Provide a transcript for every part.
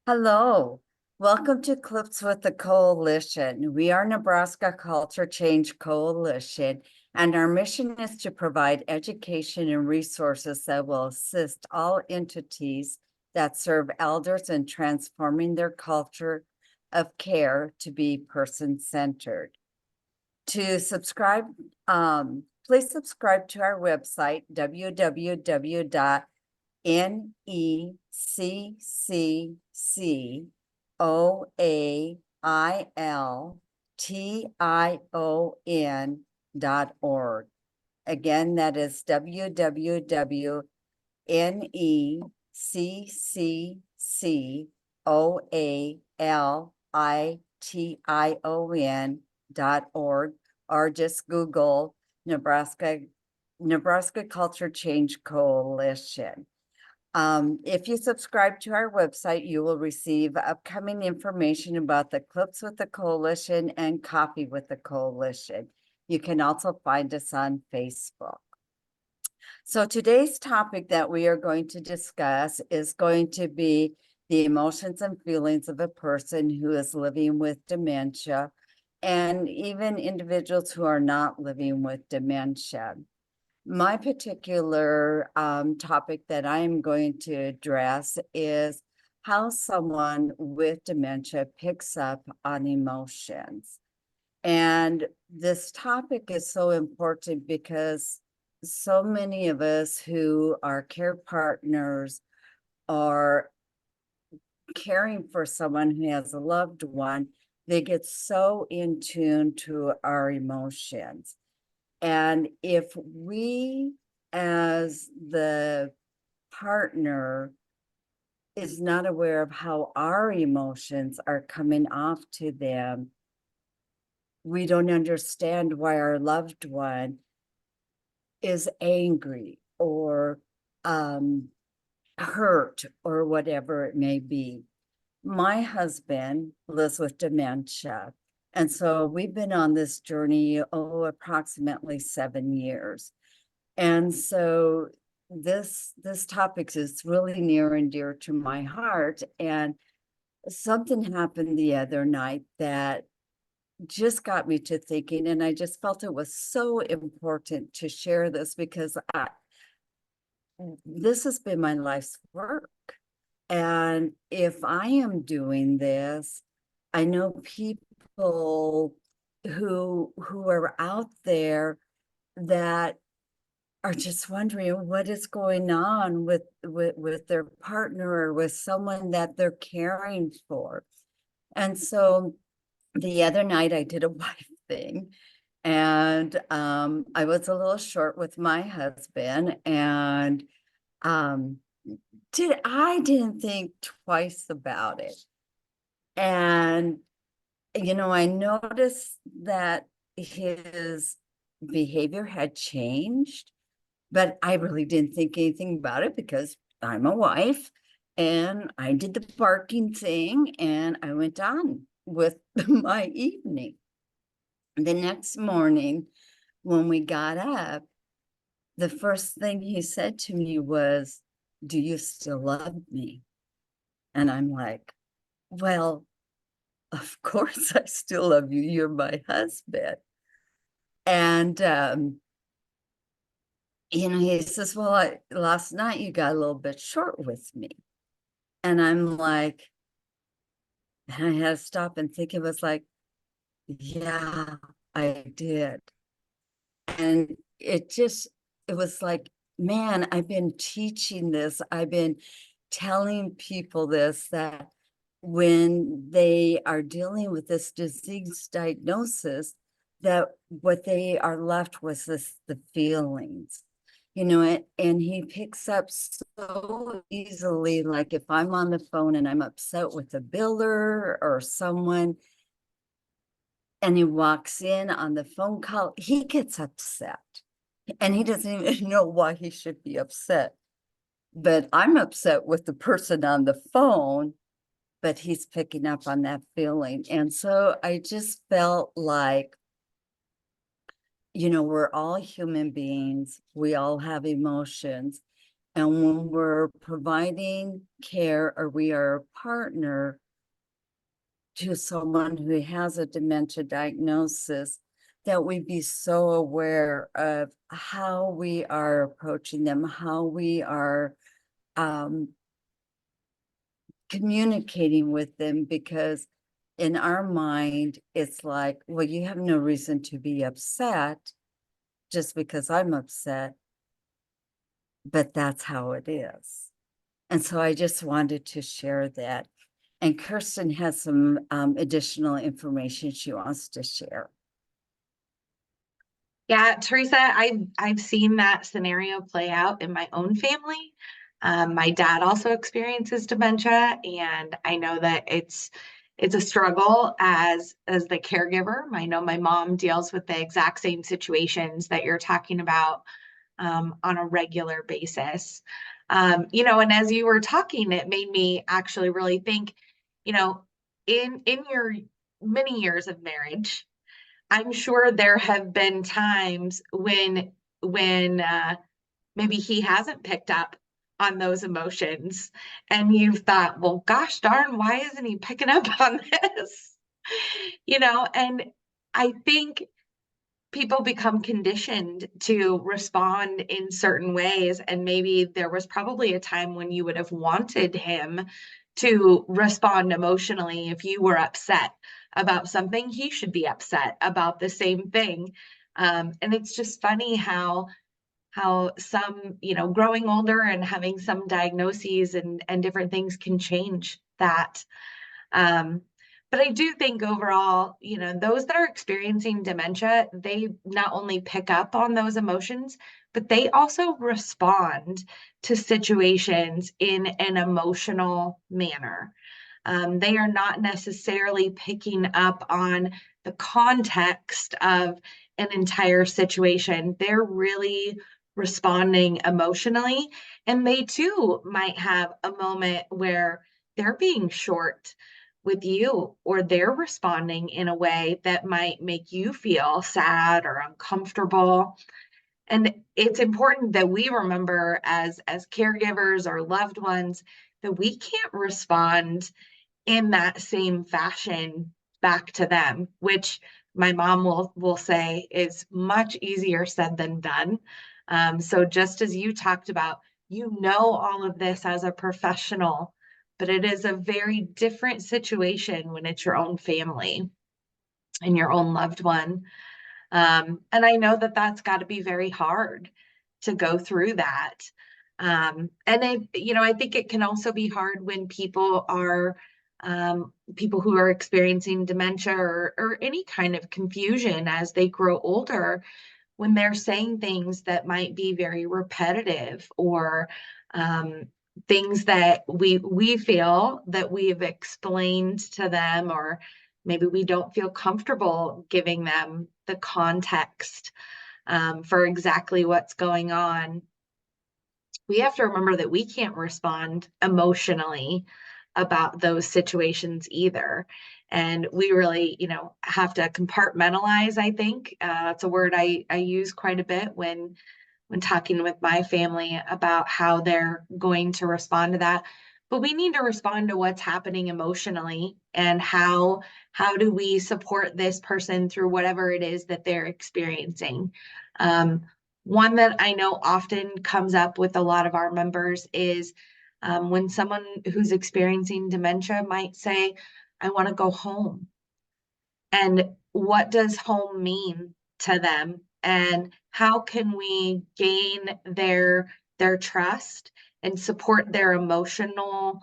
Hello, welcome to Clips with the Coalition. We are Nebraska Culture Change Coalition, and our mission is to provide education and resources that will assist all entities that serve elders in transforming their culture of care to be person-centered. To subscribe, please subscribe to our website, NECCCOAILTION.org. Again, that is www.NECCCOAILTION.org, or just Google Nebraska Culture Change Coalition. If you subscribe to our website, you will receive upcoming information about the Clips with the Coalition and Coffee with the Coalition. You can also find us on Facebook. So today's topic that we are going to discuss is going to be the emotions and feelings of a person who is living with dementia, and even individuals who are not living with dementia. My particular topic that I'm going to address is how someone with dementia picks up on emotions. And this topic is so important because so many of us who are care partners or caring for someone who has a loved one, they get so in tune to our emotions. And if we, as the partner, is not aware of how our emotions are coming off to them, we don't understand why our loved one is angry or hurt or whatever it may be. My husband lives with dementia, and so we've been on this journey, approximately 7 years. And so this topic is really near and dear to my heart. And something happened the other night that just got me to thinking, and I just felt it was so important to share this because this has been my life's work. And if I am doing this, I know people who are out there that are just wondering what is going on with their partner or with someone that they're caring for. And so the other night I did a wife thing, and I was a little short with my husband, and I didn't think twice about it. And I noticed that his behavior had changed, but I really didn't think anything about it because I'm a wife, and I did the barking thing and I went on with my evening. The next morning, when we got up, the first thing he said to me was, "Do you still love me?" And I'm like, well, of course I still love you. You're my husband. And he says, well, last night you got a little bit short with me. And I'm like, and I had to stop and think. It was like, yeah, I did. And it was like, man, I've been teaching this. I've been telling people this, that when they are dealing with this disease diagnosis, that what they are left with is the feelings, and he picks up so easily. Like if I'm on the phone and I'm upset with a biller or someone, and he walks in on the phone call, he gets upset and he doesn't even know why he should be upset. But I'm upset with the person on the phone, but he's picking up on that feeling. And so I just felt like, we're all human beings. We all have emotions. And when we're providing care or we are a partner to someone who has a dementia diagnosis, that we be so aware of how we are approaching them, how we are communicating with them, because in our mind, it's like, well, you have no reason to be upset just because I'm upset, but that's how it is. And so I just wanted to share that. And Kirsten has some additional information she wants to share. Yeah, Teresa, I've seen that scenario play out in my own family. My dad also experiences dementia, and I know that it's a struggle as the caregiver. I know my mom deals with the exact same situations that you're talking about on a regular basis. And as you were talking, it made me actually really think, you know, in your many years of marriage, I'm sure there have been times when maybe he hasn't picked up on those emotions, and you've thought, well, gosh darn, why isn't he picking up on this? And I think people become conditioned to respond in certain ways, and maybe there was probably a time when you would have wanted him to respond emotionally. If you were upset about something, he should be upset about the same thing. And it's just funny how some, growing older and having some diagnoses and different things can change that. um, but I do think overall, those that are experiencing dementia, they not only pick up on those emotions, but they also respond to situations in an emotional manner. They are not necessarily picking up on the context of an entire situation. They're really responding emotionally. And they too might have a moment where they're being short with you, or they're responding in a way that might make you feel sad or uncomfortable. And it's important that we remember as caregivers or loved ones that we can't respond in that same fashion back to them, which my mom will say is much easier said than done. So just as you talked about, all of this as a professional, but it is a very different situation when it's your own family and your own loved one. And I know that that's got to be very hard to go through that. I think it can also be hard when people who are experiencing dementia or any kind of confusion as they grow older, when they're saying things that might be very repetitive, or things that we feel that we've explained to them, or maybe we don't feel comfortable giving them the context for exactly what's going on. We have to remember that we can't respond emotionally about those situations either. And we really, have to compartmentalize, I think. That's a word I use quite a bit when talking with my family about how they're going to respond to that. But we need to respond to what's happening emotionally, and how do we support this person through whatever it is that they're experiencing. Um, One that I know often comes up with a lot of our members is when someone who's experiencing dementia might say, I want to go home. And what does home mean to them? And how can we gain their trust and support their emotional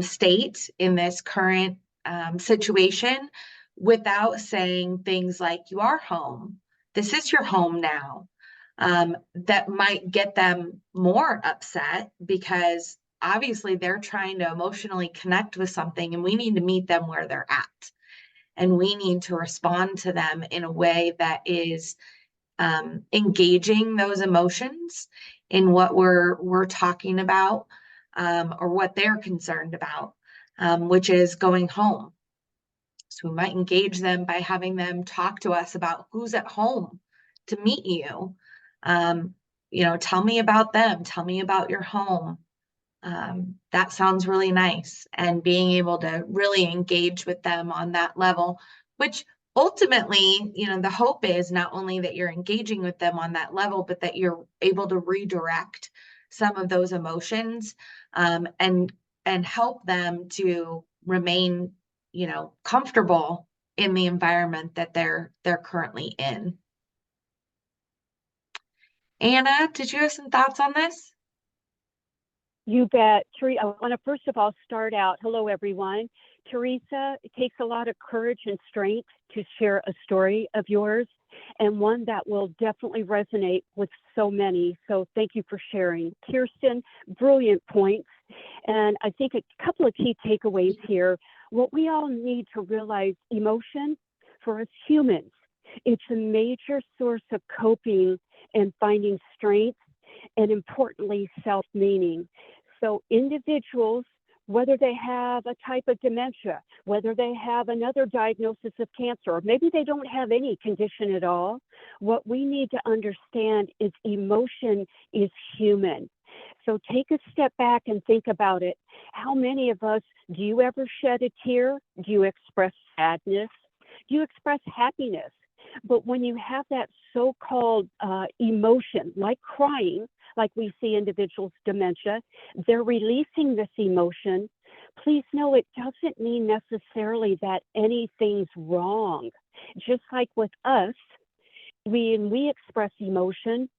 state in this current situation, without saying things like, you are home, this is your home now? That might get them more upset, because obviously they're trying to emotionally connect with something, and we need to meet them where they're at. And we need to respond to them in a way that is engaging those emotions in what we're talking about, or what they're concerned about, which is going home. So we might engage them by having them talk to us about who's at home to meet you. tell me about them, tell me about your home. That sounds really nice. And being able to really engage with them on that level, which ultimately, the hope is not only that you're engaging with them on that level, but that you're able to redirect some of those emotions, and help them to remain, comfortable in the environment that they're currently in. Anna, did you have some thoughts on this? You bet. I want to first of all start out. Hello, everyone. Teresa, it takes a lot of courage and strength to share a story of yours, and one that will definitely resonate with so many. So thank you for sharing. Kirsten, brilliant points. And I think a couple of key takeaways here. What we all need to realize, emotion for us humans, it's a major source of coping and finding strength, and importantly, self-meaning. So individuals, whether they have a type of dementia, whether they have another diagnosis of cancer, or maybe they don't have any condition at all, what we need to understand is emotion is human. So take a step back and think about it. How many of us, do you ever shed a tear? Do you express sadness? Do you express happiness? But when you have that so-called emotion, like crying, like we see individuals with dementia, they're releasing this emotion. Please know it doesn't mean necessarily that anything's wrong. Just like with us, when we express emotion,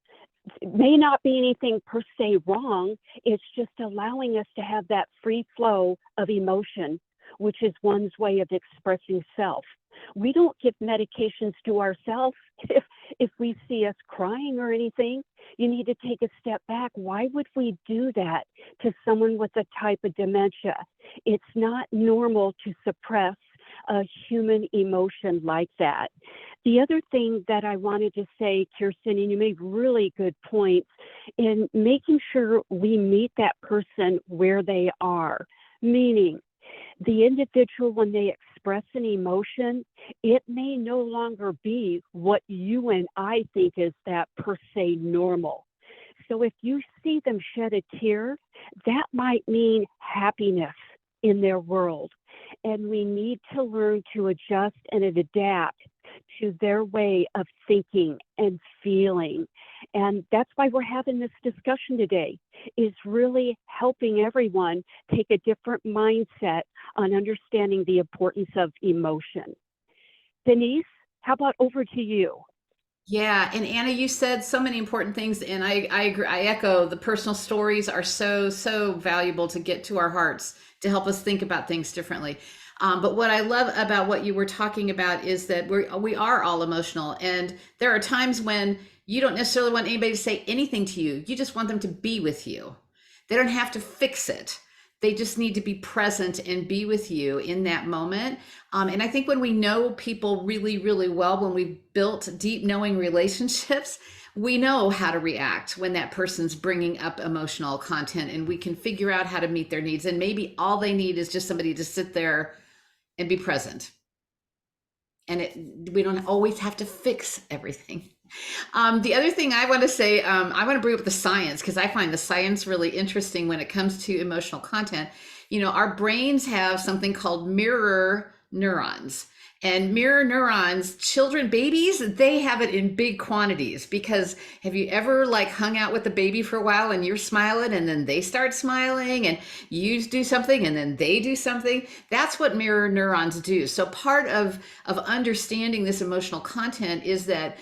it may not be anything per se wrong. It's just allowing us to have that free flow of emotion, which is one's way of expressing self. We don't give medications to ourselves if we see us crying or anything. You need to take a step back. Why would we do that to someone with a type of dementia? It's not normal to suppress a human emotion like that. The other thing that I wanted to say, Kirsten, and you made really good points, in making sure we meet that person where they are, meaning the individual, when they express an emotion, it may no longer be what you and I think is that per se normal. So if you see them shed a tear, that might mean happiness in their world. And we need to learn to adjust and adapt to their way of thinking and feeling. And that's why we're having this discussion today, is really helping everyone take a different mindset on understanding the importance of emotion. Denise, how about over to you? Yeah, and Anna, you said so many important things, and I agree. I echo, the personal stories are so valuable to get to our hearts, to help us think about things differently. But what I love about what you were talking about is that we are all emotional, and there are times when you don't necessarily want anybody to say anything to you. You just want them to be with you. They don't have to fix it. They just need to be present and be with you in that moment. And I think when we know people really well, when we've built deep knowing relationships, we know how to react when that person's bringing up emotional content, and we can figure out how to meet their needs. And maybe all they need is just somebody to sit there and be present. And we don't always have to fix everything. The other thing I want to say, I want to bring up the science, because I find the science really interesting when it comes to emotional content. Our brains have something called mirror neurons. And mirror neurons, children, babies, they have it in big quantities. Because have you ever hung out with a baby for a while and you're smiling and then they start smiling, and you do something and then they do something? That's what mirror neurons do. So part of understanding this emotional content is that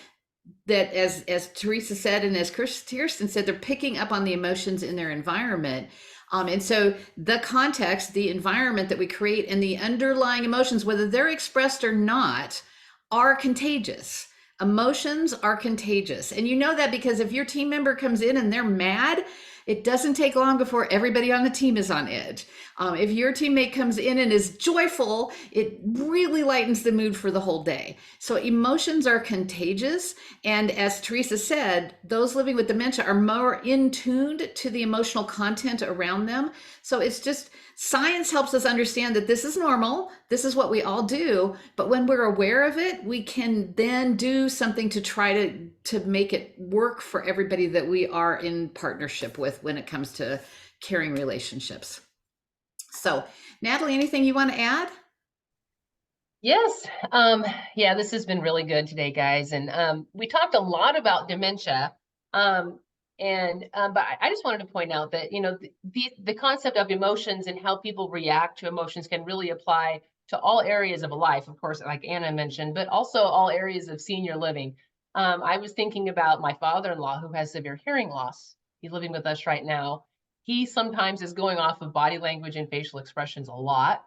as Teresa said, and as Kirsten said, they're picking up on the emotions in their environment. And so the context, the environment that we create, and the underlying emotions, whether they're expressed or not, are contagious. Emotions are contagious. And you know that because if your team member comes in and they're mad, It doesn't take long before everybody on the team is on edge. If your teammate comes in and is joyful, it really lightens the mood for the whole day. So emotions are contagious. And as Teresa said, those living with dementia are more in tuned to the emotional content around them. So it's just, science helps us understand that this is normal. This is what we all do. But when we're aware of it, we can then do something to try to make it work for everybody that we are in partnership with when it comes to caring relationships. So, Natalie, anything you want to add? Yes. Yeah, this has been really good today, guys. And we talked a lot about dementia. But I just wanted to point out that, you know, the concept of emotions and how people react to emotions can really apply to all areas of life, of course, like Anna mentioned, but also all areas of senior living. I was thinking about my father-in-law who has severe hearing loss. He's living with us right now. He sometimes is going off of body language and facial expressions a lot,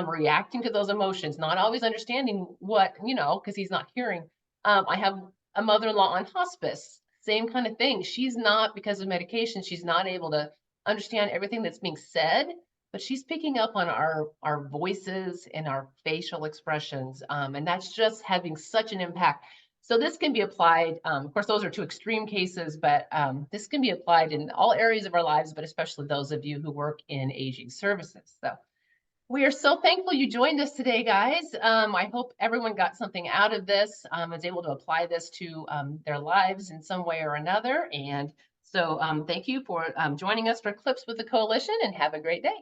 reacting to those emotions, not always understanding what, you know, because he's not hearing. I have a mother-in-law on hospice, same kind of thing. She's not, because of medication, she's not able to understand everything that's being said, but she's picking up on our voices and our facial expressions. And that's just having such an impact. So this can be applied, of course, those are two extreme cases, but this can be applied in all areas of our lives, but especially those of you who work in aging services. So we are so thankful you joined us today, guys. I hope everyone got something out of this, was able to apply this to their lives in some way or another. And so thank you for joining us for Clips with the Coalition, and have a great day.